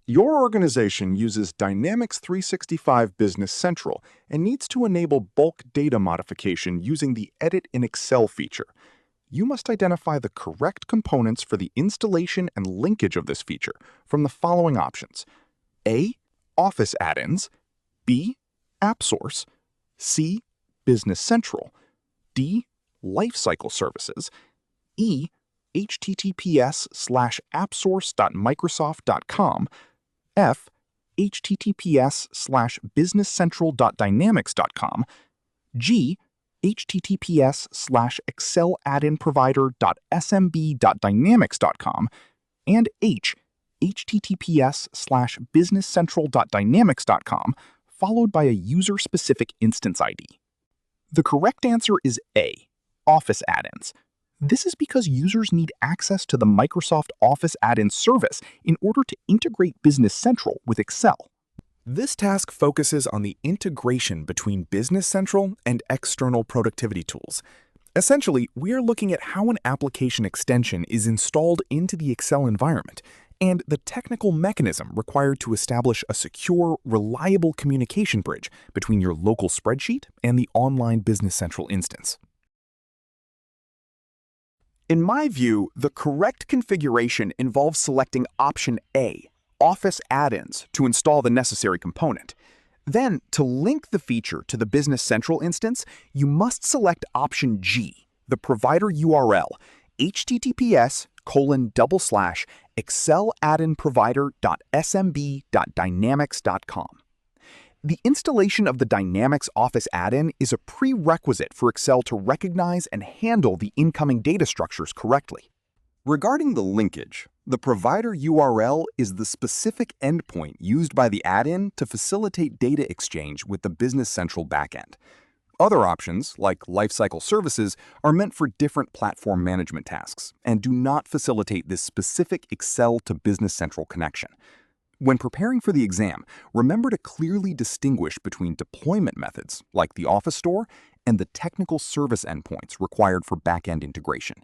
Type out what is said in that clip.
Your organization uses Dynamics 365 Business Central and needs to enable bulk data modification using the Edit in Excel feature. You must identify the correct components for the installation and linkage of this feature from the following options: A. Office add-ins, B. App Source, C. Business Central, D. Lifecycle services, E. https:/appsource.microsoft.com, F. https:/businesscentral.dynamics.com, G. https:/exceladinprovider.smb.dynamics.com, and H. https:/businesscentral.dynamics.com, followed by a user-specific instance ID. The correct answer is A. Office add-ins. This is because users need access to the Microsoft Office add-in service in order to integrate Business Central with Excel. This task focuses on the integration between Business Central and external productivity tools. Essentially, we are looking at how an application extension is installed into the Excel environment and the technical mechanism required to establish a secure, reliable communication bridge between your local spreadsheet and the online Business Central instance. In my view, the correct configuration involves selecting option A, Office add-ins, to install the necessary component. Then, to link the feature to the Business Central instance, you must select option G, the provider URL, https:/exceladinprovider.smb.dynamics.com. The installation of the Dynamics Office add-in is a prerequisite for Excel to recognize and handle the incoming data structures correctly. Regarding the linkage, the provider URL is the specific endpoint used by the add-in to facilitate data exchange with the Business Central backend. Other options, like lifecycle services, are meant for different platform management tasks and do not facilitate this specific Excel to Business Central connection. When preparing for the exam, remember to clearly distinguish between deployment methods, like the Office Store, and the technical service endpoints required for backend integration.